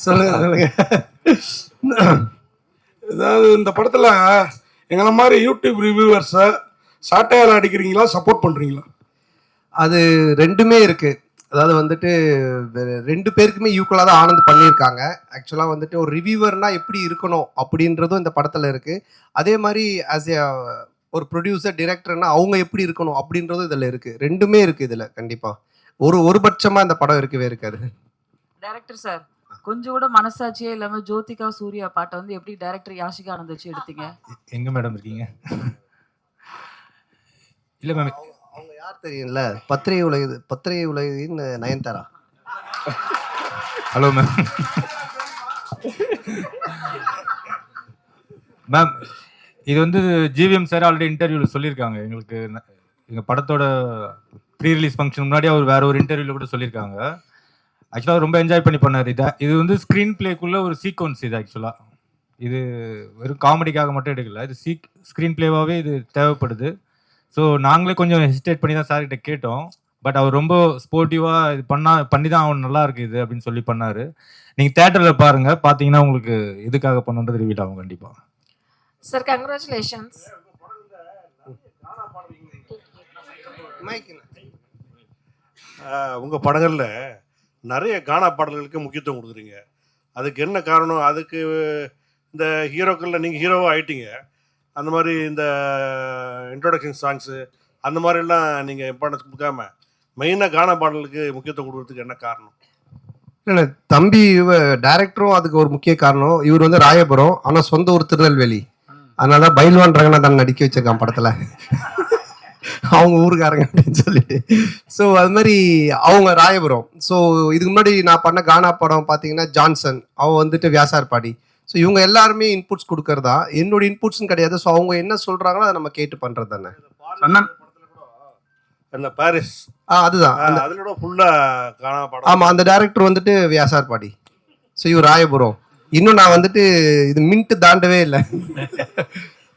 சொல்லுங்க. ஏதாவது இந்த படத்தில் எங்களை மாதிரி யூடியூப் ரிவ்யூவர்ஸை சாட்டையால் அடிக்கிறீங்களா, சப்போர்ட் பண்ணுறீங்களா? அது ரெண்டுமே இருக்கு. அதாவது வந்துட்டு ரெண்டு பேருக்குமே ஈக்குவலாக தான் ஆனந்த் பண்ணியிருக்காங்க. ஆக்சுவலாக வந்துட்டு ஒரு ரிவ்யூவர்னா எப்படி இருக்கணும் அப்படின்றதும் இந்த படத்தில் இருக்கு. அதே மாதிரி ஆஸ் ஏ ஒரு ப்ரொடியூசர் டிரெக்டர்னா அவங்க எப்படி இருக்கணும் அப்படின்றதும் இதில் இருக்கு. ரெண்டுமே இருக்கு இதில். கண்டிப்பா ஒரு பட்சமா இந்த படம் இருக்கவே இருக்காது. டைரக்டர் சார், கொஞ்சம் கூட மனசாட்சியே இல்லாம ஜோதிகா சூர்யா பாட்டை வந்து எப்படி டைரக்டர் யாஷிகா ஆனந்த் வச்சு எடுத்தீங்க? எங்க மேடம் இருக்கீங்க? இல்ல மேம், அவங்க யார் தெரியும்ல, பத்திரிகை உலகின் நயன்தாரா. Hello ma'am. மேம், இது வந்து ஜிவிஎம் சார் ஆல்ரெடி இன்டர்வியூவில் சொல்லியிருக்காங்க. எங்களுக்கு எங்கள் படத்தோட ப்ரீ ரிலீஸ் ஃபங்க்ஷன் முன்னாடி அவர் வேற ஒரு இன்டர்வியூவில் கூட சொல்லியிருக்காங்க. ஆக்சுவலாக ரொம்ப என்ஜாய் பண்ணி பண்ணார். இது வந்து ஸ்க்ரீன் பிளேக்குள்ள ஒரு சீக்வன்ஸ். இது ஆக்சுவலாக இது வெறும் காமெடிக்காக மட்டும் எடுக்கல. இது ஸ்க்ரீன் பிளேவாகவே இது தேவைப்படுது. ஸோ நாங்களே கொஞ்சம் ஹெசிடேட் பண்ணி தான் சார்கிட்ட கேட்டோம். பட் அவர் ரொம்ப ஸ்போர்ட்டிவாக இது பண்ணி தான் அவன் நல்லா இருக்கு இது அப்படின்னு சொல்லி பண்ணார். நீங்கள் தேட்டரில் பாருங்கள், பார்த்தீங்கன்னா உங்களுக்கு எதுக்காக பண்ணுன்றது ரிவீல் ஆகும் கண்டிப்பாக. Sir congratulations. உங்கள் படங்களில் நிறைய கானா பாடல்களுக்கு முக்கியத்துவம் கொடுக்குறீங்க. அதுக்கு என்ன காரணம்? அதுக்கு இந்த ஹீரோக்களில் நீங்கள் ஹீரோவாக ஆயிட்டீங்க. அந்த மாதிரி இந்த இன்ட்ரோடக்ஷன் சாங்ஸு அந்த மாதிரிலாம் நீங்கள் இம்பார்ட்டன்ஸ் கொடுக்காம மெயினாக கானா பாடலுக்கு முக்கியத்துவம் கொடுக்குறதுக்கு என்ன காரணம்? இல்லை தம்பி டைரக்டரும் அதுக்கு ஒரு முக்கிய காரணம். இவர் வந்து ராயபுரம், ஆனால் சொந்த ஊர் திருநெல்வேலி. அதனால பைல்வான் ரங்கநாதன் நடிக்க வச்சிருக்கான் படத்தில், அவங்க ஊருக்காரங்க அப்படின்னு சொல்லிட்டு. ஸோ அது மாதிரி அவங்க ராயபுரம். ஸோ இதுக்கு முன்னாடி நான் பண்ண கானா படம் பார்த்தீங்கன்னா ஜான்சன், அவன் வந்துட்டு வியாசார்பாடி. ஸோ இவங்க எல்லாருமே இன்புட்ஸ் கொடுக்கறதா, என்னோட இன்புட்ஸ்ன்னு கிடையாது. ஸோ அவங்க என்ன சொல்றாங்களோ அதை நம்ம கேட்டு பண்றது தானே. அந்த பாரிஸ் அதுதான் அதோட ஃபுல்லா கானா படம். ஆமா, அந்த டைரக்டர் வந்துட்டு வியாசார்பாடி. ஸோ இவர் ராயபுரம். இன்னும் நான் வந்துட்டு இது மின்ட் தாண்டவே இல்லை.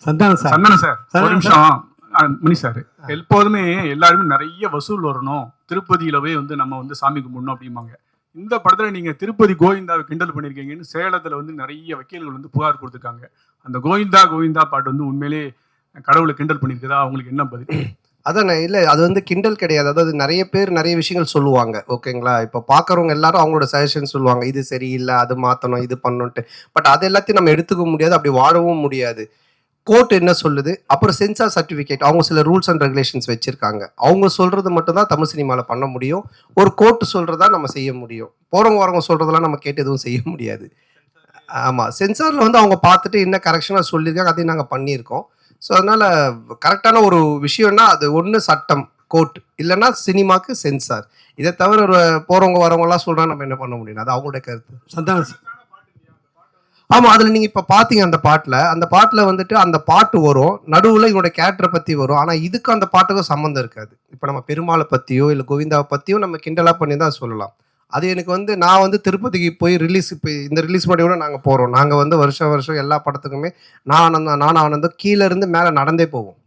சந்தானம் சார் ஒரு நிமிஷம். மணி சார், எப்போதுமே எல்லாருமே நிறைய வசூல் வரணும், திருப்பதியில போய் வந்து நம்ம வந்து சாமி கும்பிடணும் அப்படிம்பாங்க. இந்த படத்துல நீங்க திருப்பதி கோவிந்தாவை கிண்டல் பண்ணிருக்கீங்கன்னு சேலத்துல வந்து நிறைய வக்கீல்கள் வந்து புகார் கொடுத்துருக்காங்க. அந்த கோவிந்தா கோவிந்தா பாட்டு வந்து உண்மையிலே கடவுளை கிண்டல் பண்ணிருக்குதா? அவங்களுக்கு என்ன பதில்? அதான் இல்லை, அது வந்து கிண்டல் கிடையாது. அதாவது நிறைய பேர் நிறைய விஷயங்கள் சொல்லுவாங்க, ஓகேங்களா. இப்போ பார்க்குறவங்க எல்லாரும் அவங்களோட சஜஷன் சொல்லுவாங்க, இது சரியில்லை, அது மாற்றணும், இது பண்ணணுன்ட்டு. பட் அது எல்லாத்தையும் நம்ம எடுத்துக்க முடியாது, அப்படி வாழவும் முடியாது. கோர்ட் என்ன சொல்லுது, அப்புறம் சென்சார் சர்டிஃபிகேட், அவங்க சில ரூல்ஸ் அண்ட் ரெகுலேஷன்ஸ் வச்சிருக்காங்க. அவங்க சொல்றது மட்டும் தான் தமிழ் சினிமாவில் பண்ண முடியும். ஒரு கோர்ட் சொல்றதா நம்ம செய்ய முடியும். போறவங்க வரவங்க சொல்றதெல்லாம் நம்ம கேட்டு எதுவும் செய்ய முடியாது. ஆமாம், சென்சாரில் வந்து அவங்க பார்த்துட்டு என்ன கரெக்ஷனாக சொல்லியிருக்காங்க, அதையும் நாங்கள் பண்ணியிருக்கோம். ஸோ அதனால் கரெக்டான ஒரு விஷயம்னா அது ஒன்று சட்டம், கோர்ட், இல்லைன்னா சினிமாவுக்கு சென்சார். இதை தவிர போகிறவங்க வரவங்கலாம் சொல்கிறாங்க, நம்ம என்ன பண்ண முடியும்? அது அவங்களுடைய கருத்து. சந்தானம். ஆமாம், அதில் நீங்கள் இப்போ பார்த்தீங்க அந்த பாட்டில் வந்துட்டு அந்த பாட்டு வரும், நடுவில் இவனோட கேரக்டரை பற்றி வரும். ஆனால் இதுக்கு அந்த பாட்டுக்கும் சம்மந்தம் இருக்காது. இப்போ நம்ம பெருமாளை பற்றியோ இல்லை கோவிந்தாவை பற்றியோ நம்ம கிண்டலாக பண்ணி தான் சொல்லலாம். அது எனக்கு வந்து நான் வந்து திருப்பதிக்கு போய் இப்போ இந்த ரிலீஸ் பண்ணி கூட நாங்கள் போகிறோம். நாங்கள் வந்து வருஷம் எல்லா படத்துக்குமே நானும் ஆனந்தம் கீழே இருந்து மேலே நடந்தே போவோம்.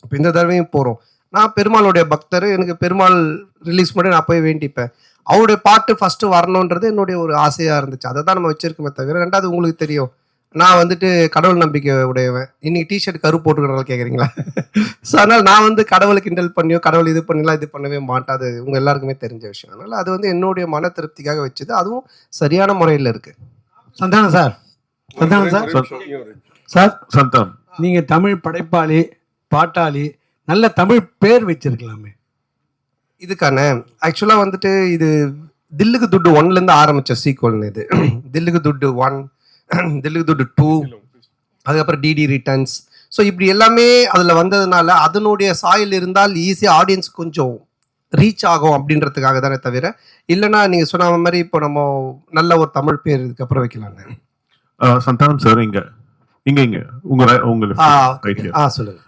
இப்போ இந்த தடவையும் போகிறோம். நான் பெருமாளுடைய பக்தர். எனக்கு பெருமாள் ரிலீஸ் பண்ணி நான் போய் வேண்டிப்பேன். அவருடைய பாட்டு ஃபஸ்ட்டு வரணுன்றது என்னுடைய ஒரு ஆசையாக இருந்துச்சு. அதை தான் நம்ம வச்சிருக்கோமே தவிர. ரெண்டாவது உங்களுக்கு தெரியும், நான் வந்துட்டு கடவுள் நம்பிக்கை உடையவன். இன்னைக்கு டிஷர்ட் கரு போட்டுக்கிறனால கேட்குறீங்களா? ஸோ அதனால் நான் வந்து கடவுளை கிண்டல் பண்ணியோ கடவுள் இது பண்ணலாம் இது பண்ணவே மாட்டேன். அது உங்கள் எல்லாருக்குமே தெரிஞ்ச விஷயம். அதனால் அது வந்து என்னுடைய மன திருப்திக்காக வச்சது. அதுவும் சரியான முறையில் இருக்கு. சந்தானம் சார், சந்தானம், நீங்கள் தமிழ் படைப்பாளி, பாட்டாளி, நல்ல தமிழ் பேர் வச்சிருக்கலாமே. இதுக்கான ஆக்சுவலாக வந்துட்டு இது தில்லுக்கு துட்டு 1லேருந்து ஆரம்பித்த சீக்வல்னு. இது தில்லுக்கு துட்டு 1, தில்லுக்கு துட்டு 2, அதுக்கப்புறம் டிடி ரிட்டர்ன்ஸ். ஸோ இப்படி எல்லாமே அதில் வந்ததுனால அதனுடைய சாயல் இருந்தால் ஈஸியாக ஆடியன்ஸ் கொஞ்சம் ரீச் ஆகும் அப்படின்றதுக்காக தானே தவிர, இல்லைன்னா நீங்கள் சொன்ன மாதிரி இப்போ நம்ம நல்ல ஒரு தமிழ் பேர் இதுக்கப்புறம் வைக்கலான்னு. சந்தானம் சார், இங்க சொல்லுங்க.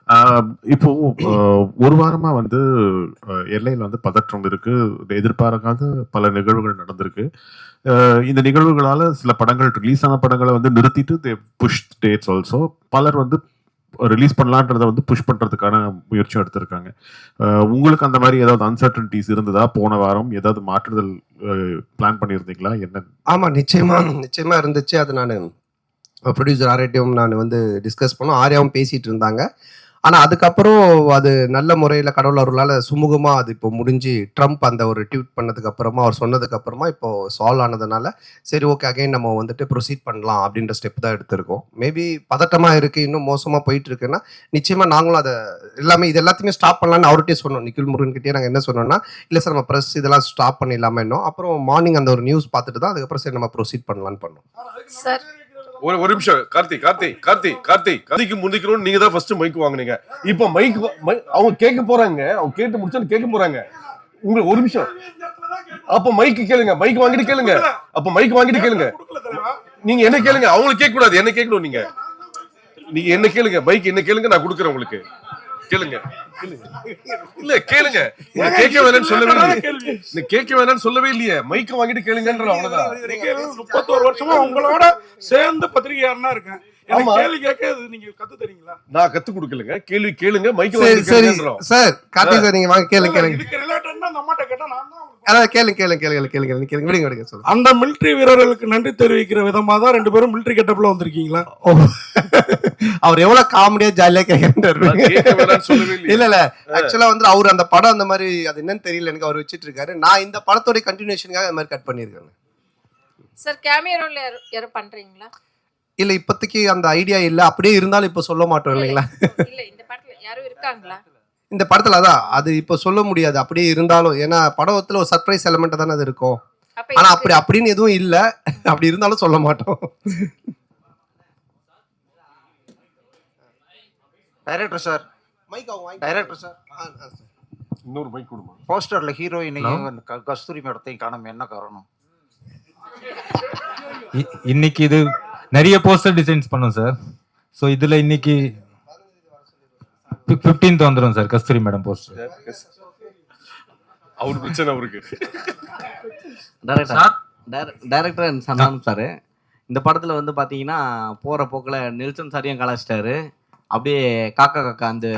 இப்போ ஒரு வாரமா வந்து எல்லையில் வந்து பதற்றம் இருக்கு. எதிர்பாராத பல நிகழ்வுகள் நடந்திருக்கு. இந்த நிகழ்வுகளால சில படங்கள் ரிலீஸ் ஆன படங்களை வந்து நிறுத்திட்டு புஷ் டேட்ஸ் ஆல்சோ. பலர் வந்து ரிலீஸ் பண்ணலான்றதை வந்து புஷ் பண்ணுறதுக்கான முயற்சியும் எடுத்திருக்காங்க. உங்களுக்கு அந்த மாதிரி ஏதாவது அன்சர்டனிட்டிஸ் இருந்ததா? போன வாரம் ஏதாவது மாற்றுதல் பிளான் பண்ணியிருந்தீங்களா? என்ன? ஆமாம், நிச்சயமா இருந்துச்சு. அது நான் ப்ரொடியூசர் ஆர்யாட்டையும் நான் வந்து டிஸ்கஸ் பண்ணோம். ஆர்யாவும் பேசிகிட்டு இருந்தாங்க. ஆனால் அதுக்கப்புறம் அது நல்ல முறையில் கடவுள் அருளால் சுமூகமாக அது இப்போ முடிஞ்சு ட்ரம்ப் அந்த ஒரு ட்வீட் பண்ணதுக்கு அப்புறமா அவர் சொன்னதுக்கு அப்புறமா இப்போ சால்வ் ஆனதுனால சரி ஓகே அகைன் நம்ம வந்துட்டு ப்ரொசீட் பண்ணலாம் அப்படின்ற ஸ்டெப் தான் எடுத்திருக்கோம். மேபி பதட்டமாக இருக்குது, இன்னும் மோசமாக போயிட்டு இருக்குன்னா நிச்சயமாக நாங்களும் அதை இது எல்லாத்தையுமே ஸ்டாப் பண்ணலான்னு அவர்கிட்டே சொன்னோம். நிக்கில் முருகன்கிட்டே நாங்கள் என்ன சொன்னோம்னா, இல்லை சார் நம்ம ப்ரெஸ் இதெல்லாம் ஸ்டாப் பண்ணிடலாமா இன்னும். அப்புறம் மார்னிங் அந்த ஒரு நியூஸ் பார்த்துட்டு தான் அதுக்கப்புறம் சரி நம்ம ப்ரொசீட் பண்ணலான்னு பண்ணோம். சார் ஒரு நிமிஷம். கார்த்திக்கு முந்திக்கணும். நீங்க தான் ஃபர்ஸ்ட் மைக் வாங்குனீங்க. இப்போ மைக் அவங்க கேட்க போறாங்க. அவங்க கேட்டு முடிச்சு கேட்க போறாங்க. உங்களுக்கு ஒரு நிமிஷம். அப்ப மைக் கேளுங்க. மைக் வாங்கிட்டு கேளுங்க. நீங்க என்ன கேளுங்க. அவங்களுக்கு கேட்க கூடாது, என்ன கேட்கணும். நீங்க என்ன கேளுங்க. மைக் என்ன கேளுங்க, நான் கொடுக்குறேன் உங்களுக்கு. கேளுங்க. இல்ல கேளுங்க. கேட்க வேணாம்னு சொல்லவே இல்லையே. மைக்க வாங்கிட்டு கேளுங்கன்ற அவ்வளவுதான். 31 வருஷமா உங்களோட சேர்ந்து பத்திரிகையாளனா இருக்கேன். கேள்வி கேட்க நீங்க கத்து தரீங்களா? நான் கத்து கொடுக்கலங்க. கேள்வி கேளுங்க. மைக்க சரி வாங்கிட்டு சரி கேளுங்கன்றோம். சார் கார்த்திக் சார் நீங்கள் வாங்க கேளுங்க. இதுக்கு ரிலேட்டட்னா அந்த அம்மாட்ட கேட்டா நான் தான் அதாவது கேளுங்க விடுங்க சொல்லுங்க. அந்த மிலிட்டரி வீரர்களுக்கு நன்றி தெரிவிக்கிற விதமா தான் 2 பேரும் மிலிட்டரி கெட்டப்ல வந்திருக்கீங்களா? ஓ, அவர் எவ்வளவு காமெடியா ஜாலியா கேட்கிறாரு. கேட்க வேணாம்னு சொல்லவே இல்லையே. இல்ல ஆக்சுவலா வந்து அவர் அந்த படம் அந்த மாதிரி அது என்னன்னு தெரியல எனக்கு, அவர் வச்சிட்டு இருக்காரு. நான் இந்த படத்தோட கண்டினியூஷனுக்காக அந்த மாதிரி கட் பண்ணியிருக்கேன். சார் கேமியோ ரோல் யாரும் பண்றீங்களா? இல்ல இப்போதைக்கு அந்த ஐடியா இல்ல. அப்படியே இருந்தாலும் இப்ப சொல்ல மாட்டோம் இல்லைங்களா? இல்ல இந்த படத்துல யாரும் இருக்காங்களா? இந்த படத்துல அதான் அது இப்ப சொல்ல முடியாது. அப்படியே இருந்தாலும் ஏன்னா படத்துல ஒரு சர்ப்ரைஸ் எலிமெண்ட் தானே அது இருக்கும். ஆனா அப்படின்னு எதுவும் இல்ல. அப்படி இருந்தாலும் சொல்ல மாட்டோம். டைரக்டர் சார், இன்னொரு மைக் கொடுமா. போஸ்டர்ல ஹீரோயினையும் கஸ்தூரி மேடத்தையும் காணோம், என்ன காரணம்? இன்னைக்கு இது நிறைய போஸ்டர் டிசைன்ஸ் பண்ணோம் சார். ஸோ இதுல இன்னைக்கு 15th வந்துடும் சார் கஸ்தூரி மேடம் போஸ்டர். அவரு பிரச்சனை அவருக்கு. டைரக்டர் அண்ட் சந்தானம் சார், இந்த படத்தில் வந்து பார்த்தீங்கன்னா போகிற போக்கில் நெல்சன் சாரையும் கலாச்சிட்டாரு. அப்படியே காக்கா அந்த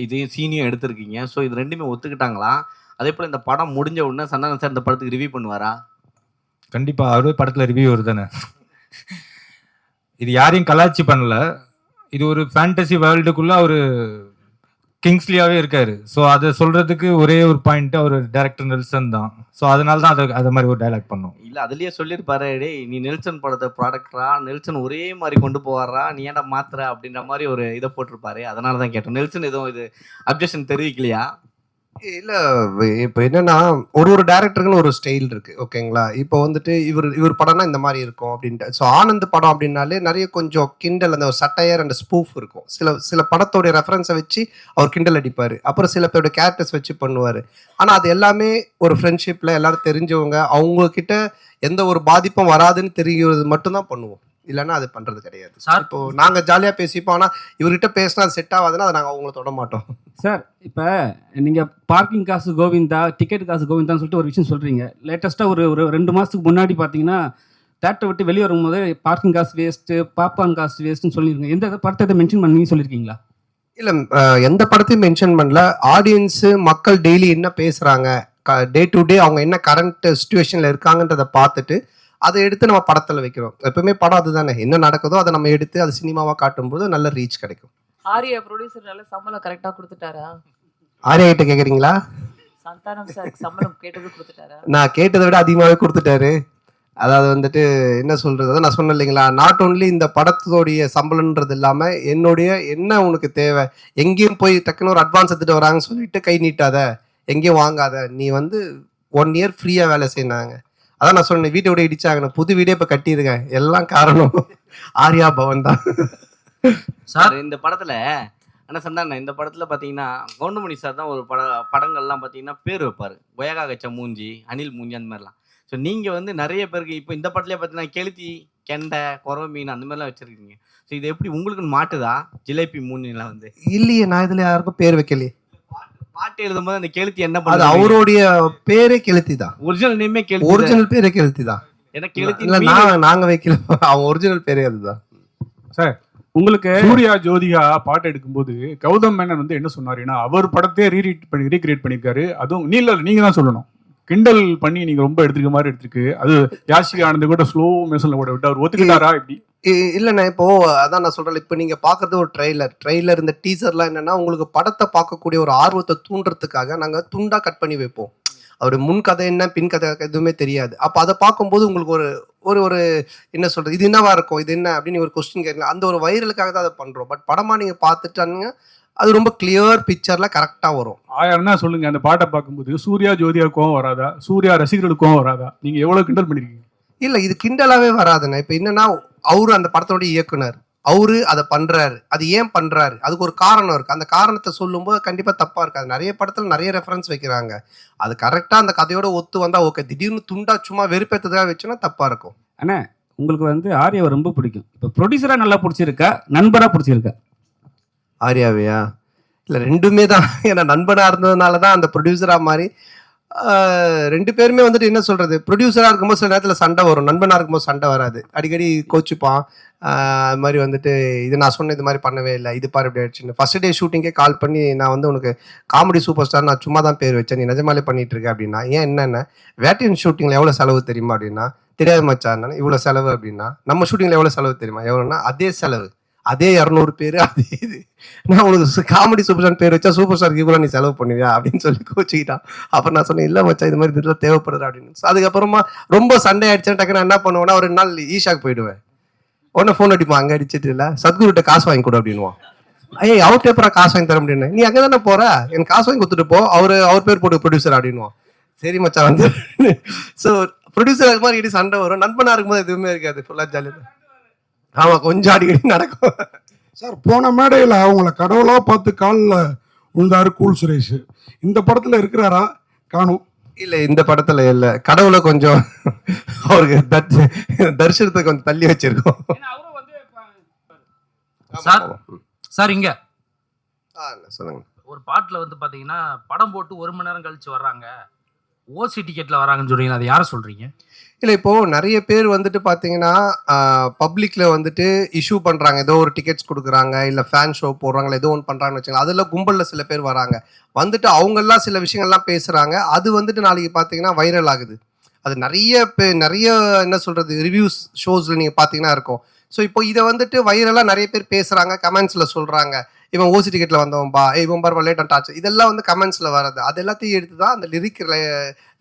இதையும் சீனியும் எடுத்திருக்கீங்க. ஸோ இது ரெண்டுமே ஒத்துக்கிட்டாங்களா? அதே போல் இந்த படம் முடிஞ்ச உடனே சந்தானம் சார் இந்த படத்துக்கு ரிவ்யூ பண்ணுவாரா? கண்டிப்பா அவரு படத்துல ரிவ்யூ வருதானே. இது யாரையும் கலாச்சி பண்ணல. இது ஒரு ஃபேண்டசி வேர்ல்டுக்குள்ள ஒரு கிங்ஸ்லியாவே இருக்காரு. ஸோ அதை சொல்றதுக்கு ஒரே ஒரு பாயிண்ட் அவர் டைரக்டர் நெல்சன் தான். ஸோ அதனால தான் அது மாதிரி ஒரு டைலாக் பண்ணோம். இல்லை அதுலேயே சொல்லியிருப்பாரு, டேய் நீ நெல்சன் படத்தை ப்ராடக்டரா, நெல்சன் ஒரே மாதிரி கொண்டு போவாரா, நீ ஏன்டா மாத்துற அப்படின்ற மாதிரி ஒரு இதை போட்டிருப்பாரு. அதனால தான் கேட்டோம். நெல்சன் எதுவும் இது அப்ஜெக்ஷன் தெரிவிக்கலையா? இல்ல இப்போ என்னன்னா ஒரு டைரக்டருக்குன்னு ஒரு ஸ்டைல் இருக்கு ஓகேங்களா. இப்போ வந்துட்டு இவர் படம்னா இந்த மாதிரி இருக்கும் அப்படின்ட்டு. ஸோ ஆனந்த் படம் அப்படின்னாலே நிறைய கொஞ்சம் கிண்டல் அந்த ஒரு சட்டையர் அண்ட் ஸ்பூஃப் இருக்கும். சில படத்தோடைய ரெஃபரன்ஸை வச்சு அவர் கிண்டல் அடிப்பார். அப்புறம் சில பேரோட கேரக்டர்ஸ் வச்சு பண்ணுவார். ஆனால் அது எல்லாமே ஒரு ஃப்ரெண்ட்ஷிப்பில் எல்லாரும் தெரிஞ்சவங்க அவங்கக்கிட்ட எந்த ஒரு பாதிப்பும் வராதுன்னு தெரிகிறது மட்டும்தான் பண்ணுவோம். இல்லைன்னா அது பண்ணுறது கிடையாது. இப்போ நாங்கள் ஜாலியாக பேசிப்போம். ஆனால் இவர்கிட்ட பேசினா அது செட் ஆகாதுன்னா அதை நாங்கள் அவங்கள தொட மாட்டோம். சார் இப்போ நீங்கள் பார்க்கிங் காசு கோவிந்தா, டிக்கெட் காசு கோவிந்தான்னு சொல்லிட்டு ஒரு விஷயம் சொல்கிறீங்க. லேட்டஸ்ட்டாக ஒரு 2 மாதத்துக்கு முன்னாடி பார்த்தீங்கன்னா தேட்டரை விட்டு வெளியே வரும்போது பார்க்கிங் காசு வேஸ்ட்டு, பாப்கார்ன் காசு வேஸ்ட்டுன்னு சொல்லியிருக்கீங்க. எந்த படத்தை மென்ஷன் பண்ணி சொல்லியிருக்கீங்களா? இல்லை எந்த படத்தையும் மென்ஷன் பண்ணல. ஆடியன்ஸு மக்கள் டெய்லி என்ன பேசுகிறாங்க, டே டு டே அவங்க என்ன கரண்ட் சுச்சுவேஷனில் இருக்காங்கன்றதை பார்த்துட்டு அதை எடுத்து நம்ம படத்தில் வைக்கிறோம். எப்பவுமே படம் அதுதானே, என்ன நடக்குதோ அதை நம்ம எடுத்து அது சினிமாவாக காட்டும்போது நல்ல ரீச் கிடைக்கும். ஆர்யா ப்ரொடியூசர்னால சம்பளம் கரெக்டா கொடுத்துட்டாரா? ஆர்யா கிட்ட கேட்குறீங்களா? சந்தானம் சார் சம்பளம் கேட்டது கொடுத்துட்டாரா? நான் கேட்டதை விட அதிகமாகவே கொடுத்துட்டாரு. அதாவது வந்துட்டு என்ன சொல்றது, நான் சொன்னேன் இல்லைங்களா, நாட் ஓன்லி இந்த படத்தோடைய சம்பளம்ன்றது இல்லாமல் என்னுடைய என்ன உனக்கு தேவை, எங்கேயும் போய் டக்குன்னு ஒரு அட்வான்ஸ் எடுத்துட்டு வராங்கன்னு சொல்லிட்டு கை நீட்டாத, எங்கேயும் வாங்காத, நீ வந்து 1 year ஃப்ரீயாக வேலை செய்யினாங்க. அதான் நான் சொன்னேன், வீட்டை விட இடிச்சாங்க, புது வீடே இப்போ கட்டியிருக்கேன். எல்லாம் காரணம் ஆர்யா பவன் தான். சார் இந்த படத்தில் ஆனால் சந்தானம் இந்த படத்தில் பார்த்தீங்கன்னா கவுண்டமணி சார் தான் ஒரு படங்கள்லாம் பார்த்தீங்கன்னா பேர் வைப்பார். கொயகா கச்ச மூஞ்சி, அனில் மூஞ்சி, அந்த மாதிரிலாம். ஸோ நீங்கள் வந்து நிறைய பேருக்கு இப்போ இந்த படத்துலேயே பார்த்தீங்கன்னா கெளுத்தி, கெண்டை, குறவ மீன் அந்த மாதிரிலாம் வச்சுருக்கீங்க. ஸோ இது எப்படி உங்களுக்கு மாட்டுதா ஜிலேபி மூஞ்சிலாம் வந்து? இல்லையே, நான் இதில் யாருக்கும் பேர் வைக்கலையே. பாட்டு எழுதும் போது அந்த கெளுத்தி என்ன அது பண்ணுது? அவருடைய பேரே கெளுத்தி தான். ஒரிஜினல் நேமே கெளுத்தி. ஒரிஜினல் பேரே கெளுத்தி தான். ஏன்னா கெளுத்தி இல்லை நாங்கள் வைக்கல, அவன் ஒரிஜினல் பேரே அதுதான். சார் உங்களுக்கு சூர்யா ஜோதிகா பாட்டு எடுக்கும்போது கௌதம் மேனன் வந்து என்ன சொன்னாருன்னா அவர் படத்தையே ரீக்ரியேட் பண்ணியிருக்காரு. அதுவும் நீங்க தான் சொல்லணும். கிண்டல் பண்ணி நீங்க ரொம்ப எடுத்துக்க மாதிரி எடுத்துருக்கு. அது யாஷிகா ஆனந்த் கூட ஸ்லோ மெசல்ல கூட விட்டு அவர் ஒத்துக்கிட்டாரா இப்படி? இல்லண்ணா இப்போ அதான் நான் சொல்றேன். இப்போ நீங்க பாக்குறது ஒரு ட்ரெய்லர் இந்த டீசர்லாம் என்னன்னா உங்களுக்கு படத்தை பார்க்கக்கூடிய ஒரு ஆர்வத்தை தூண்டுறதுக்காக நாங்க துண்டா கட் பண்ணி வைப்போம். அவரு முன் கதை என்ன பின் கதை எதுவுமே தெரியாது. அப்ப அதை பார்க்கும்போது உங்களுக்கு ஒரு ஒரு ஒரு என்ன சொல்றது, இது என்னவா இருக்கும், இது என்ன அப்படின்னு ஒரு கொஸ்டின் கேட்கலாம். அந்த ஒரு வைரலுக்காக தான் அதை பண்றோம். பட் படமா நீங்க பார்த்துட்டானுங்க அது ரொம்ப கிளியர் பிக்சர்ல கரெக்டா வரும். 1000 தான் சொல்லுங்க. அந்த பாட்டை பார்க்கும்போது சூர்யா ஜோதிகா கோவம் வராதா? சூர்யா ரசிகர்களுக்கு கோவம் வராதா? நீங்க எவ்வளவு கிண்டல் பண்ணிருக்கீங்க? இல்ல இது கிண்டலாவே வராதுண்ணா. இப்ப என்னன்னா அவரு அந்த படத்தோட இயக்குனர், அவரு அதை பண்றாரு. அது ஏன் பண்றாரு, அதுக்கு ஒரு காரணம் இருக்கு. அந்த காரணத்தை சொல்லும்போது கண்டிப்பா தப்பா இருக்காது. நிறைய படத்துல நிறைய ரெஃபரன்ஸ் வைக்கிறாங்க. அது கரெக்டா அந்த கதையோட ஒத்து வந்தா ஓகே. திடீர்னு துண்டா சும்மா வெறுப்பேற்றதாக வச்சுன்னா தப்பா இருக்கும். அண்ணா உங்களுக்கு வந்து ஆர்யாவை ரொம்ப பிடிக்கும். இப்போ ப்ரொடியூசரா நல்லா பிடிச்சிருக்கா, நண்பரா பிடிச்சிருக்கா? ஆர்யாவையா? இல்ல ரெண்டுமே தான். ஏன்னா நண்பனா இருந்ததுனால தான் அந்த ப்ரொடியூசரா மாதிரி 2 பேருமே வந்துட்டு என்ன சொல்றது, ப்ரொடியூசரா இருக்கும்போது சில நேரத்துல சண்டை வரும், நண்பனா இருக்கும்போது சண்டை வராது. அடிக்கடி கோச்சுப்பான். அது மாதிரி வந்துட்டு இது நான் சொன்ன இது மாதிரி பண்ணவே இல்லை, இது பாரு இப்படி ஆயிடுச்சுன்னு. ஃபர்ஸ்ட் டே ஷூட்டிங்கே கால் பண்ணி நான் வந்து உனக்கு காமெடி சூப்பர் ஸ்டார் நான் சும்மா தான் பேர் வச்சேன், நீ நிஜமாலே பண்ணிட்டு இருக்க அப்படின்னா. ஏன் என்னென்ன வேட்டையன் ஷூட்டிங்ல எவ்வளவு செலவு தெரியுமா அப்படின்னா, தெரியாது மச்சான் இவ்வளவு செலவு அப்படின்னா. நம்ம ஷூட்டிங்ல எவ்வளவு செலவு தெரியுமா, எவ்வளோன்னா அதே செலவு, அதே 200 பேர், அதே இது. நான் உனக்கு காமெடி சூப்பர் ஸ்டார் பேர் வச்சா சூப்பர் ஸ்டாருக்கு இவ்வளோ நீ செலவு பண்ணுவியா அப்படின்னு சொல்லி கோச்சிக்கிட்டான். அப்புறம் நான் சொன்னேன் இல்லை மச்சா இது மாதிரி இதெல்லாம் தேவைப்படுது அப்படின்னு. அதுக்கப்புறமா ரொம்ப சண்டை ஆயிடுச்சுன்னா டக்கு நான் என்ன பண்ணுவேன்னா ஒரு 2 நாள் ஈஷாக்கு போயிடுவேன். உடனே ஃபோன் அடிப்பான், அங்கே அடிச்சிட்டு இல்லை சத்குருட்ட காசு வாங்கி கொடு அப்படின்வான். ஐயா அவர்கிட்ட எப்பறம் காசு வாங்கி தர முடியுன்னு, நீ அங்கே தானே போற, எனக்கு காசு வாங்கி கொடுத்துட்டு போ, அவர் பேர் போட்டு ப்ரொடியூசர் அப்படின்வான். சரி மச்சா வந்து ஸோ ப்ரொடியூசர் அது மாதிரி இடி சண்டை வரும். நண்பனா இருக்கும்போது எதுவுமே இருக்காது, ஃபுல்லாக ஜாலியாக. ஆமா கொஞ்சம் அடிக்கடி நடக்கும். சார் போன மேடையில் அவங்கள கடவுளா பார்த்து காலில் விழுந்தாரு கூல் சுரேஷ். இந்த படத்துல இருக்கிறாரா? காணும். இல்ல இந்த படத்துல இல்ல. கடவுளை கொஞ்சம் அவருக்கு தரிசனத்தை கொஞ்சம் தள்ளி வச்சிருக்கோம். சார் இங்க சொல்லுங்க. ஒரு பாட்டுல வந்து பாத்தீங்கன்னா படம் போட்டு 1 மணி நேரம் கழிச்சு வர்றாங்க, ஓசி டிக்கெட்ல வராங்கன்னு சொல்றீங்க, அதை யாரை சொல்றீங்க? இல்லை இப்போ நிறைய பேர் வந்துட்டு பார்த்தீங்கன்னா பப்ளிக்ல வந்துட்டு இஷ்யூ பண்ணுறாங்க, ஏதோ ஒரு டிக்கெட்ஸ் கொடுக்குறாங்க, இல்லை ஃபேன் ஷோ போடுறாங்க, ஏதோ ஒன்று பண்ணுறாங்கன்னு வச்சுக்கோங்க. அதில் கும்பலில் சில பேர் வராங்க, வந்துட்டு அவங்கெல்லாம் சில விஷயங்கள்லாம் பேசுகிறாங்க. அது வந்துட்டு நாளைக்கு பார்த்தீங்கன்னா வைரல் ஆகுது. அது நிறைய என்ன சொல்கிறது ரிவ்யூஸ் ஷோஸில் நீங்கள் பார்த்தீங்கன்னா இருக்கும். ஸோ இப்போ இதை வந்துட்டு வைரலாக நிறைய பேர் பேசுகிறாங்க, கமெண்ட்ஸில் சொல்கிறாங்க, இவன் ஓசி டிக்கெட்டில் வந்தவன்பா, இவன் பார் லேட் அண்ட் டாச், இதெல்லாம் வந்து கமெண்ட்ஸில் வர்றது. அது எல்லாத்தையும் எடுத்து தான் அந்த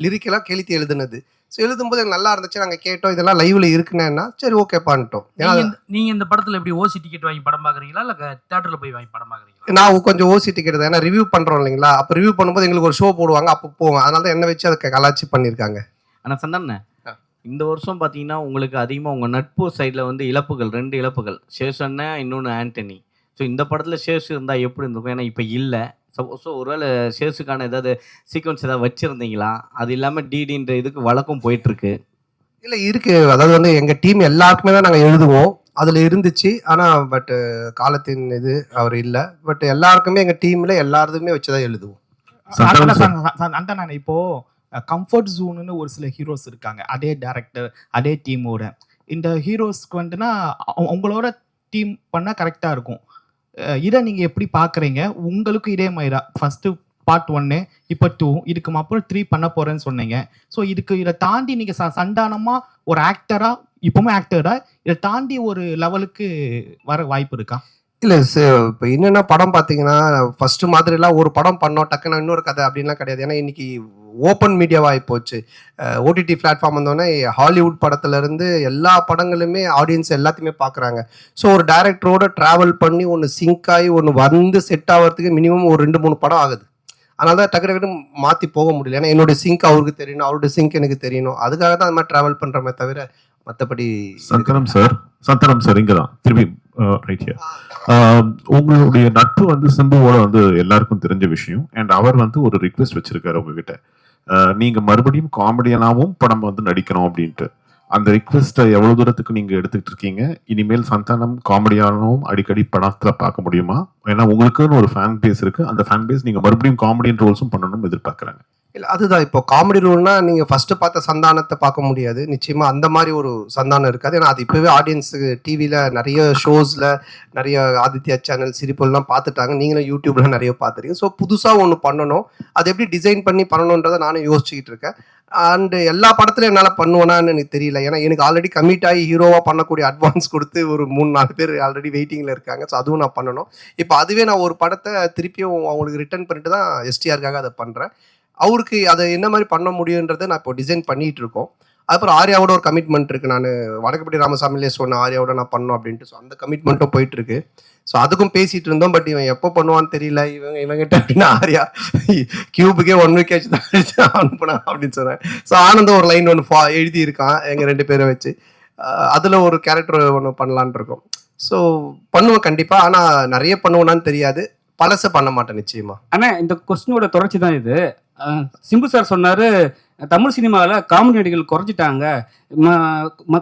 லிரிக்கெல்லாம் கெளுத்தி எழுதுனது. ஸோ எழுதும்போது எனக்கு நல்லா இருந்துச்சு, நாங்கள் கேட்டோம், இதெல்லாம் லைவ்ல இருக்குன்னா சரி ஓகே பண்ணிட்டோம். ஏன்னா நீங்க இந்த படத்துல எப்படி ஓசி டிக்கெட் வாங்கி படம் பாக்குறீங்களா இல்ல தியேட்டர்ல போய் வாங்கி படம் பாக்குறீங்களா? நான் கொஞ்சம் ஓசி டிக்கெட் தான், ஏன்னா ரிவ்யூ பண்றோம் இல்லைங்களா, அப்போ ரிவ்யூ பண்ணும்போது எங்களுக்கு ஒரு ஷோ போடுவாங்க, அப்போ போவோம். அதனால தான் என்ன வச்சு அதை கலாச்சி பண்ணியிருக்காங்க. ஆனால் சந்தானே இந்த வருஷம் பார்த்தீங்கன்னா உங்களுக்கு அதிகமாக உங்கள் நட்பு சைடில் வந்து இழப்புகள் 2 இழப்புகள், சேஷ் அண்ணன் இன்னொன்று ஆண்டனி. ஸோ இந்த படத்தில் சேஷ் இருந்தால் எப்படி இருந்திருக்கும்? ஏன்னா இப்போ இல்லை. ஸோ ஒருவேளை சேஷுக்கான ஏதாவது சீக்வன்ஸ் ஏதாவது வச்சுருந்தீங்களா? அது இல்லாமல் டிடின்ற இதுக்கு வழக்கம் போயிட்டுருக்கு. இல்லை இருக்கு, அதாவது வந்து எங்கள் டீம் எல்லாருக்குமே தான் நாங்கள் எழுதுவோம், அதில் இருந்துச்சு. ஆனால் பட் காலத்தின் இது அவர் இல்லை. பட் எல்லாருக்குமே எங்கள் டீமில் எல்லாருமே வச்சு தான் எழுதுவோம். அந்த இப்போ கம்ஃபர்ட் ஜோனுன்னு ஒரு சில ஹீரோஸ் இருக்காங்க, அதே டேரக்டர் அதே டீமோட. இந்த ஹீரோஸ்க்கு வந்துன்னா உங்களோட டீம் பண்ணால் கரெக்டாக இருக்கும். இதை நீங்கள் எப்படி பார்க்குறீங்க? உங்களுக்கு இதே மாதிரி தான் ஃபஸ்ட்டு பார்ட் 1, இப்போ 2, இதுக்கு அப்புறம் 3 பண்ண போகிறேன்னு சொன்னீங்க. ஸோ இதை தாண்டி நீங்கள் சந்தானமாக ஒரு ஆக்டராக, இப்போவுமே ஆக்டராக இதை தாண்டி ஒரு லெவலுக்கு வர வாய்ப்பு இருக்கா? இல்லை இப்போ என்னென்னா படம் பார்த்தீங்கன்னா ஃபர்ஸ்ட் மாதிரிலாம் ஒரு படம் பண்ணோம் டக்குன்னு இன்னொரு கதை அப்படின்லாம் கிடையாது. ஏன்னா இன்னைக்கு ஓப்பன் மீடியாவாகி போச்சு. ஓடிடி பிளாட்ஃபார்ம் வந்தோடனே ஹாலிவுட் படத்துலேருந்து எல்லா படங்களுமே ஆடியன்ஸ் எல்லாத்தையுமே பார்க்குறாங்க. ஸோ ஒரு டைரக்டரோட ட்ராவல் பண்ணி ஒன்று சிங்க் ஆகி ஒன்று வந்து செட் ஆகிறதுக்கு மினிமம் ஒரு 2-3 படம் ஆகுது. அதனால தான் டக்கு டக்குன்னு மாற்றி போக முடியல. ஏன்னா என்னோட சிங்க் அவருக்கு தெரியணும், அவருடைய சிங்க் எனக்கு தெரியணும். அதுக்காக தான் அது மாதிரி ட்ராவல் பண்ணுறமே தவிர மற்றபடி. சந்தனம் சார் இங்கே தான் திரும்பி ரைட் ஹியர். உங்களுடைய நட்பு வந்து சிம்புவோட வந்து எல்லாருக்கும் தெரிஞ்ச விஷயம். அண்ட் அவர் வந்து ஒரு ரிக்வெஸ்ட் வச்சிருக்காரு உங்ககிட்ட, நீங்க மறுபடியும் காமெடியனாவும் படம் வந்து நடிக்கணும் அப்படின்ட்டு. அந்த ரிக்வெஸ்ட்டை எவ்வளவு தூரத்துக்கு நீங்க எடுத்துக்கிட்டு இருக்கீங்க? இனிமேல் சந்தானம் காமெடியானவும் அடிக்கடி படத்துல பார்க்க முடியுமா? ஏன்னா உங்களுக்குன்னு ஒரு ஃபேன் பேஸ் இருக்கு, அந்த ஃபேன் பேஸ் நீங்க மறுபடியும் காமெடியன் ரோல்ஸும் பண்ணணும்னு எதிர்பார்க்கறாங்க. இல்ல அதுதான் இப்போ காமெடி ரோல்னா நீங்க ஃபர்ஸ்ட் பார்த்த சந்தானத்தை பார்க்க முடியாது. நிச்சயமா அந்த மாரி ஒரு சந்தானம் இருக்காது. ஏன்னா அது இப்பவே ஆடியன்ஸுக்கு டிவில நெறைய ஷோஸ்ல, நெறைய ஆதித்யா சேனல், சிரிப்போல்லாம் பார்த்துட்டாங்க. நீங்களும் யூடியூப்ல நெறைய பார்த்துருக்கீங்க. ஸோ புதுசா ஒண்ணு பண்ணணும். அது எப்படி டிசைன் பண்ணி பண்ணணுன்றத நானும் யோசிச்சுக்கிட்டு இருக்கேன். அண்ட் எல்லா படத்துலயும் என்னால பண்ணுவேனான்னு எனக்கு தெரியல. ஏன்னா எனக்கு ஆல்ரெடி கமிட் ஆகி ஹீரோவா பண்ணக்கூடிய அட்வான்ஸ் குடுத்து ஒரு 3, 4 பேர் ஆல்ரெடி வெயிட்டிங்ல இருக்காங்க. ஸோ அதுவும் நான் பண்ணணும். இப்போ அதுவே நான் ஒரு படத்த திருப்பியும் அவங்களுக்கு ரிட்டர்ன் பண்ணிட்டு தான் எஸ்டிஆருக்காக அத பண்றேன். அவருக்கு அத என்ன மாரி பண்ண முடியுன்றத நான் இப்போ டிசைன் பண்ணிட்டு இருக்கோம். அதுக்கப்புறம் ஆர்யாவோட ஒரு கமிட்மெண்ட் இருக்கு. நானு வடக்குப்பட்டி ராமசாமிலே சொன்னேன் ஆர்யாவோட நான் பண்ணணும் அப்படின்ட்டு. ஸோ அந்த கமிட்மெண்ட்டும் போயிட்டு இருக்கு. ஸோ அதுக்கும் பேசிட்டு இருந்தோம். பட் இவன் எப்போ பண்ணுவான்னு தெரியல. இவங்கிட்ட அப்படின்னா ஆர்யா கியூபுக்கே 1 வீக் ஆச்சு தான் அனுப்புனா அப்படின்னு சொன்னேன். ஸோ ஆனந்தம் ஒரு லைன் ஒன்று எழுதி இருக்கான் எங்க 2 பேரை வச்சு. அதுல ஒரு கேரக்டர் ஒன்று பண்ணலான் இருக்கோம். ஸோ பண்ணுவேன் கண்டிப்பா. ஆனா நிறைய பண்ணுவேனான்னு தெரியாது. பழச பண்ண மாட்டேன் நிச்சயமா. ஆனா இந்த கொஸ்டினோட தொடர்ச்சி தான் இது. சிம்பு சார் சொன்னாரு தமிழ் சினிமாவில் காமெடி நடிகர்கள் குறைஞ்சிட்டாங்க,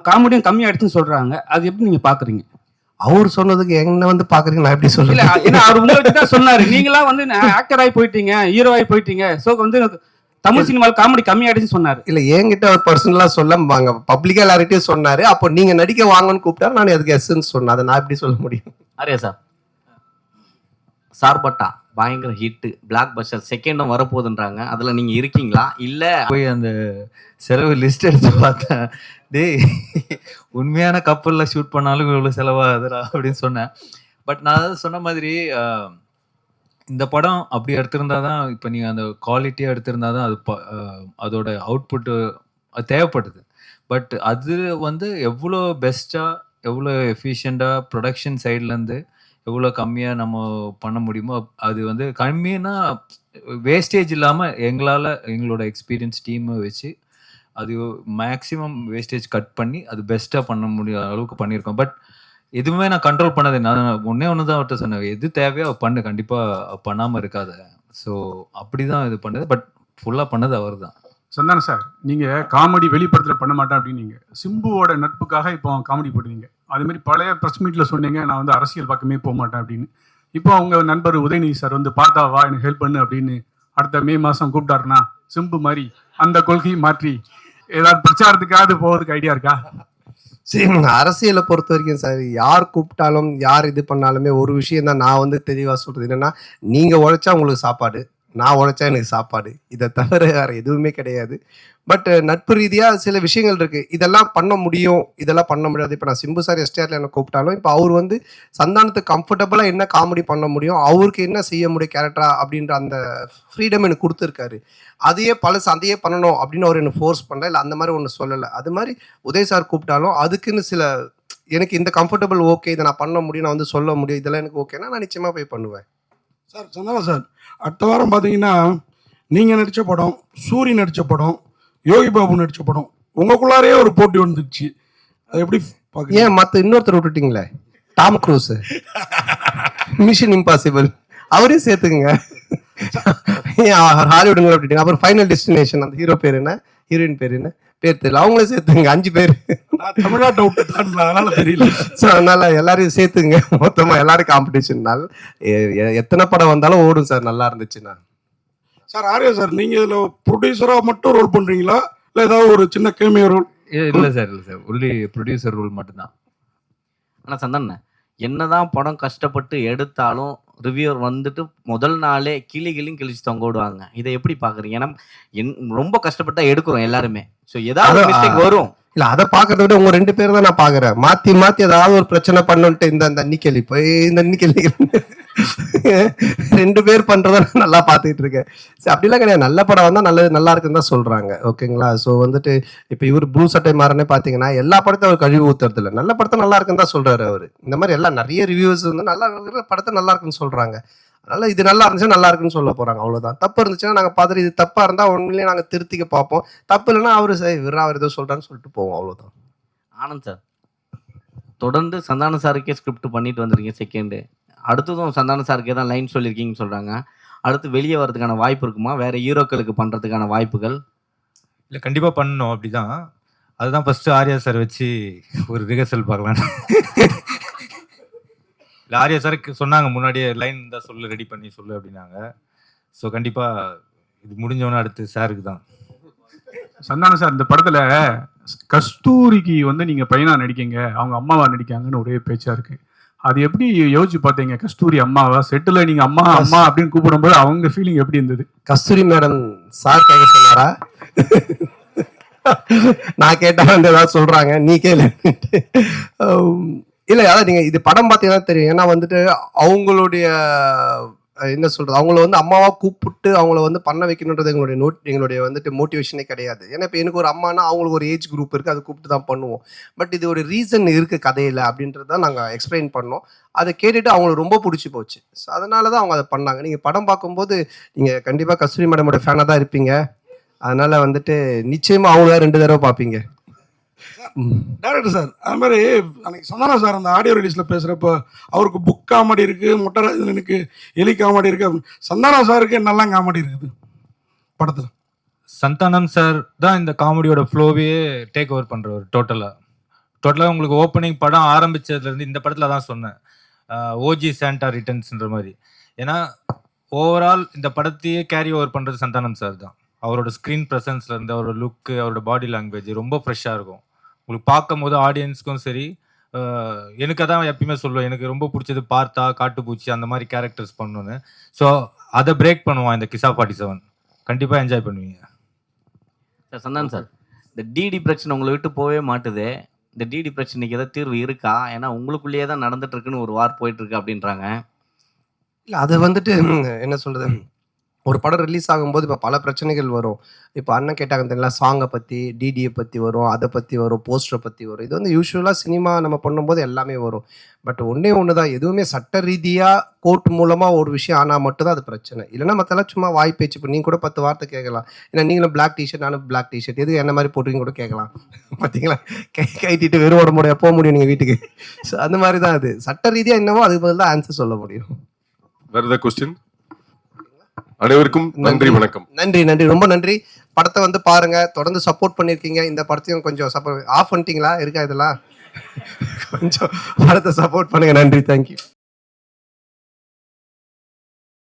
காமெடியும் கம்மியாயிடுச்சுன்னு சொல்றாங்க. அது எப்படி நீங்க பாக்குறீங்க? அவர் சொன்னதுக்கு என்ன வந்து பாக்குறீங்க, நான் எப்படி இல்ல சொல்றேன்? ஏன்னா அவர் உங்களை தான் சொன்னாரு. நீங்களா வந்து ஆக்டர் ஆகி போயிட்டீங்க, ஹீரோ ஆகி போயிட்டீங்க. ஸோ வந்து தமிழ் சினிமாவில் காமெடி கம்மியாயிடுச்சுன்னு சொன்னாரு. இல்ல என்கிட்ட அவர் பர்சனலா சொல்ல பப்ளிக்கா எல்லார்கிட்டயும் சொன்னாரு. அப்போ நீங்க நடிக்க வாங்கன்னு கூப்பிட்டா நான் அதுக்கு எஸ்ன்னு சொன்னேன். அதை நான் எப்படி சொல்ல முடியும்? ஆரியா சார், சார்பட்டா பயங்கர ஹிட், பிளாக் பஸ்டர், செகண்டும் வரப்போகுதுன்றாங்க. அதுல நீங்க இருக்கீங்களா? இல்ல போய் அந்த செலவு லிஸ்ட் எடுத்து பார்த்தேன். டேய் உண்மையான கப்பலில் ஷூட் பண்ணாலும் இவ்வளோ செலவாகுதுடா அப்படின்னு சொன்னேன். பட் நான் அதாவது சொன்ன மாதிரி இந்த படம் அப்படி எடுத்திருந்தா தான், இப்போ நீங்கள் அந்த குவாலிட்டியாக எடுத்திருந்தா தான் அது அதோட அவுட்புட்டு தேவைப்படுது. பட் அது வந்து எவ்வளோ பெஸ்ட்டாக, எவ்வளோ எஃபிஷியண்ட்டாக ப்ரொடக்ஷன் சைட்லேருந்து எவ்வளோ கம்மியாக நம்ம பண்ண முடியுமோ, அது வந்து கம்மின்னா வேஸ்டேஜ் இல்லாமல் எங்களால் எங்களோட எக்ஸ்பீரியன்ஸ் டீமை வச்சு அது மேக்ஸிமம் வேஸ்டேஜ் கட் பண்ணி அது பெஸ்ட்டாக பண்ண முடியாத அளவுக்கு பண்ணியிருக்கோம். பட் எதுவுமே நான் கண்ட்ரோல் பண்ணது, நான் ஒன்று தான் அவர்கிட்ட சொன்னேன், எது தேவையோ பண்ணு, கண்டிப்பாக பண்ணாமல் இருக்காத. ஸோ அப்படி தான் இது பண்ணது. பட் ஃபுல்லாக பண்ணது அவர் தான். சந்தானம் சார், நீங்கள் காமெடி வெளிப்படத்தில் பண்ண மாட்டேன் அப்படின்னீங்க. சிம்புவோட நட்புக்காக இப்போ காமெடி போடுவீங்க. அதுமாரி பழைய ப்ரெஸ் மீட்டில் சொன்னீங்க நான் வந்து அரசியல் பக்கமே போக மாட்டேன் அப்படின்னு. இப்போ அவங்க நண்பர் உதயநிதி சார் வந்து பார்த்தா வா எனக்கு ஹெல்ப் பண்ணு அப்படின்னு அடுத்த மே மாதம் கூப்பிட்டாருன்னா சிம்பு மாதிரி அந்த கொள்கையை மாற்றி ஏதாவது பிரச்சாரத்துக்காவது போவதுக்கு ஐடியா இருக்கா? சரி, அரசியலை பொறுத்த வரைக்கும் சார், யார் கூப்பிட்டாலும் யார் இது பண்ணாலுமே ஒரு விஷயம் தான் நான் வந்து தெளிவாக சொல்றது என்னன்னா, நீங்க உழைச்சா உங்களுக்கு சாப்பாடு, நான் உழைச்சா எனக்கு சாப்பாடு. இதை தவிர வேற எதுவுமே கிடையாது. பட் நட்பு ரீதியாக சில விஷயங்கள் இருக்கு. இதெல்லாம் பண்ண முடியும், இதெல்லாம் பண்ண முடியாது. இப்போ நான் சிம்பு சார் எஸ்டிஆர்ல என்ன கூப்பிட்டாலும் இப்போ அவர் வந்து சந்தானத்துக்கு கம்ஃபர்டபுளாக என்ன காமெடி பண்ண முடியும், அவருக்கு என்ன செய்ய முடியும் கேரக்டரா அப்படின்ற அந்த ஃப்ரீடம் எனக்கு கொடுத்துருக்காரு. அதையே அதையே பண்ணணும் அப்படின்னு அவர் என்ன ஃபோர்ஸ் பண்ணல, இல்லை அந்த மாதிரி ஒன்று சொல்லலை. அது மாதிரி உதய் சார் கூப்பிட்டாலும் அதுக்குன்னு சில எனக்கு இந்த கம்ஃபர்டபுள் ஓகே, இதை நான் பண்ண முடியும், நான் வந்து சொல்ல முடியும், இதெல்லாம் எனக்கு ஓகேனா நான் நிச்சயமாக போய் பண்ணுவேன். சார் சந்தானம் சார், அடுத்த வாரம் பார்த்தீங்கன்னா நீங்கள் நடித்த படம், சூரி நடித்த படம், யோகி பாபு நடித்த படம், உங்களுக்குள்ளாரே ஒரு போட்டி வந்துடுச்சு. அது எப்படி பார்க்குறீங்க? ஏன் மற்ற இன்னொருத்தர் விட்டுட்டீங்களே, டாம் க்ரூஸ், மிஷன் இம்பாசிபிள், அவரையும் சேர்த்துக்குங்க. ஹாலிவுட்ல விட்டுட்டீங்க. அப்புறம் ஃபைனல் டெஸ்டினேஷன், அந்த ஹீரோ பேர் என்ன, ஹீரோயின் பேர் என்ன, பேர் தெரியல, அவங்களே சேர்த்துங்க. 5 பேர் தமிழ்நாட்டை விட்டு அதனால தெரியல. ஸோ அதனால எல்லாரையும் சேர்த்துங்க. மொத்தமாக எல்லாரும் காம்படிஷன்னால எத்தனை படம் வந்தாலும் ஓடும் சார், நல்லா இருந்துச்சுன்னா. சார் ஆர்யா சார், நீங்கள் இதில் ப்ரொடியூசராக மட்டும் ரோல் பண்ணுறீங்களா, இல்லை ஏதாவது ஒரு சின்ன கேமியோ ரோல்? இல்லை சார், இல்லை சார், ஒன்லி ப்ரொடியூசர் ரோல் மட்டும்தான். ஆனால் சந்தானண்ணே, என்னதான் படம் கஷ்டப்பட்டு எடுத்தாலும் ரிவ்யூவர் வந்துட்டு முதல் நாளே கிளியும் கிழிச்சு தொங்க விடுவாங்க. இதை எப்படி பாக்குறீங்க? ஏன்னா ரொம்ப கஷ்டப்பட்டா எடுக்கிறோம் எல்லாருமே. ஸோ ஏதாவது மிஸ்டேக் வரும். இல்ல அதை பாக்குறத விட உங்க 2 பேர் தான் நான் பாக்குறேன். மாத்தி மாத்தி ஏதாவது ஒரு பிரச்சனை பண்ணுன்ட்டு இந்த நிக்கலி போய் இந்த நிக்கலி 2 பேர் பண்றத நல்லா பாத்துக்கிட்டு இருக்கேன். சரி, அப்படிலாம் கிடையாது. நல்ல படம் வந்தா நல்லது, நல்லா இருக்குன்னு தான் சொல்றாங்க. ஓகேங்களா? ஸோ வந்துட்டு இப்ப இவர் ப்ளூ சட்டை மாறனே பாத்தீங்கன்னா எல்லா படத்தையும் அவர் கழிவு ஊத்துறது இல்லை. நல்ல படத்தை நல்லா இருக்குன்னு தான் சொல்றாரு அவரு. இந்த மாதிரி எல்லாம் நிறைய ரிவ்யூஸ் வந்து நல்லா இருக்கிற படத்தை நல்லா இருக்குன்னு சொல்றாங்க. அதனால இது நல்லா இருந்துச்சுன்னா நல்லா இருக்குன்னு சொல்ல போறாங்க, அவ்வளவுதான். தப்பு இருந்துச்சுன்னா நாங்க பார்த்துட்டு இது தப்பா இருந்தா உண்மையிலேயே நாங்க திருத்திக்க பார்ப்போம். தப்பு இல்லைன்னா அவரு அவர் ஏதோ சொல்றான்னு சொல்லிட்டு போவோம், அவ்வளவுதான். ஆனந்த் சார், தொடர்ந்து சந்தான சாருக்கே ஸ்கிரிப்ட் பண்ணிட்டு வந்திருக்கீங்க. செகண்டு அடுத்ததும் சந்தான சாருக்கே தான் லைன் சொல்லியிருக்கீங்கன்னு சொல்றாங்க. அடுத்து வெளியே வரதுக்கான வாய்ப்பு இருக்குமா? வேற ஹீரோக்களுக்கு பண்றதுக்கான வாய்ப்புகள்? இல்லை, கண்டிப்பாக பண்ணணும். அப்படிதான், அதுதான் ஃபர்ஸ்ட் ஆர்யா சார் வச்சு ஒரு ரிஹர்சல் பார்க்கலாம். இல்லை, ஆர்யா சார் சொன்னாங்க முன்னாடியே லைன் தான் சொல்லு, ரெடி பண்ணி சொல்லு அப்படின்னாங்க. ஸோ கண்டிப்பாக இது முடிஞ்சவொன்னே அடுத்து சாருக்கு தான். சந்தானம் சார், இந்த படத்துல கஸ்தூரிக்கு வந்து நீங்க பையனா நடிக்கீங்க, அவங்க அம்மாவா நடிக்காங்கன்னு ஒரே பேச்சா இருக்கு. அது எப்படி யோசிச்சு பார்த்தீங்க? கஸ்தூரி அம்மாவா செட்டில் நீங்க அம்மா அம்மா அப்படின்னு கூப்பிடும்போது அவங்க ஃபீலிங் எப்படி இருந்தது? கஸ்தூரி மேடம் சார் கேட்க சொன்னாரா? நான் கேட்டா வந்து ஏதாவது சொல்றாங்க, நீ கேளு. இல்லை, அதான் நீங்க இது படம் பார்த்தீங்கன்னா தெரியும். ஏன்னா வந்துட்டு அவங்களுடைய என்ன சொல்றது, அவங்கள வந்து அம்மாவா கூப்பிட்டு அவங்கள வந்து பண்ண வைக்கணுன்றது எங்களுடைய வந்துட்டு மோட்டிவேஷனே கிடையாது. ஏன்னா இப்போ எனக்கு ஒரு அம்மானா அவங்களுக்கு ஒரு ஏஜ் குரூப் இருக்கு, அதை கூப்பிட்டு தான் பண்ணுவோம். பட் இது ஒரு ரீசன் இருக்கு கதையில அப்படின்றது தான் நாங்கள் எக்ஸ்பிளைன் பண்ணோம். அதை கேட்டுட்டு அவங்களுக்கு ரொம்ப பிடிச்சி போச்சு. ஸோ அதனால தான் அவங்க அதை பண்ணாங்க. நீங்கள் படம் பார்க்கும்போது நீங்கள் கண்டிப்பாக கஸ்தூரி மேடமோட ஃபேனாக தான் இருப்பீங்க. அதனால வந்துட்டு நிச்சயமா அவங்கள 2 தடவை பார்ப்பீங்க. டேரக்டர் சார், அது மாதிரி அன்னைக்கு சந்தானம் சார் அந்த ஆடியோ ரிலீஸில் பேசுகிறப்போ அவருக்கு புக் காமெடி இருக்குது, முட்டராஜனுக்கு எலி காமெடி இருக்குது அப்படின்னு. சந்தானம் சாருக்கு என்னெல்லாம் காமெடி இருக்குது படத்தில்? சந்தானம் சார் தான் இந்த காமெடியோட ஃப்ளோவே டேக் ஓவர் பண்ணுறவர். டோட்டலாக உங்களுக்கு ஓப்பனிங் படம் ஆரம்பித்ததுலேருந்து இந்த படத்தில் தான் சொன்னேன், ஓஜி சாண்டா ரிட்டர்ன்ஸ்ன்ற மாதிரி. ஏன்னா ஓவரால் இந்த படத்தையே கேரி ஓவர் பண்ணுறது சந்தானம் சார் தான். அவரோட ஸ்க்ரீன் ப்ரெசன்ஸ்லேருந்து அவரோட லுக்கு, அவரோட பாடி லாங்குவேஜ் ரொம்ப ஃப்ரெஷ்ஷாக இருக்கும். உங்களுக்கு பார்க்கும் போது ஆடியன்ஸ்க்கும் சரி, எனக்கு அதான் எப்பயுமே சொல்லுவேன், எனக்கு ரொம்ப பிடிச்சது பார்த்தா காட்டுப்பூச்சி அந்த மாதிரி கேரக்டர்ஸ் பண்ணணுன்னு. ஸோ அதை பிரேக் பண்ணுவான் இந்த கிசா 47. கண்டிப்பாக என்ஜாய் பண்ணுவீங்க. சார் சந்தானம் சார், இந்த டிடி பிரச்சனை உங்களை விட்டு போகவே மாட்டுது. இந்த டிடி பிரச்சனைக்கு ஏதாவது தீர்வு இருக்கா? ஏன்னா உங்களுக்குள்ளேயே தான் நடந்துட்டு இருக்குன்னு ஒரு வார் போயிட்டு இருக்கு அப்படின்றாங்க. இல்லை, அது வந்துட்டு என்ன சொல்றது, ஒரு படம் ரிலீஸ் ஆகும்போது இப்போ பல பிரச்சனைகள் வரும். இப்போ அண்ணன் கேட்டாங்க தெரியல, சாங்கை பற்றி, டிடியை பற்றி வரும், அதை பற்றி வரும், போஸ்டரை பற்றி வரும். இது வந்து யூஸ்வலாக சினிமா நம்ம பண்ணும்போது எல்லாமே வரும். பட் ஒன்றே ஒன்று தான், எதுவுமே சட்ட ரீதியாக கோர்ட் மூலமாக ஒரு விஷயம் ஆனால் மட்டும்தான் அது பிரச்சனை. இல்லைன்னா மற்றெல்லாம் சும்மா வாய் பேச்சு. இப்போ நீங்கள் கூட 10 வார்த்தை கேட்கலாம். ஏன்னா நீங்களும் பிளாக் டிஷர்ட், நானும் பிளாக் டிஷர்ட், எது என்ன மாதிரி போட்டுருங்க கூட கேட்கலாம். பார்த்தீங்களா, கைட்டிட்டு வெறும் ஓட முடியாது, போக முடியும் நீங்கள் வீட்டுக்கு. ஸோ அந்த மாதிரி தான் அது. சட்ட ரீதியாக என்னவோ அதுக்கு பதில் தான் ஆன்சர் சொல்ல முடியும். வேற ஏதாவது கொஸ்டின்? அனைவருக்கும் நன்றி, வணக்கம். நன்றி, ரொம்ப நன்றி. படத்தை வந்து பாருங்க, தொடர்ந்து சப்போர்ட் பண்ணியிருக்கீங்க. இந்த படத்தையும் கொஞ்சம் சப்போர்ட் ஆஃப் பண்ணிட்டீங்களா இருக்கா இதெல்லாம்? கொஞ்சம் படத்தை சப்போர்ட் பண்ணுங்க. நன்றி, தேங்க்யூ.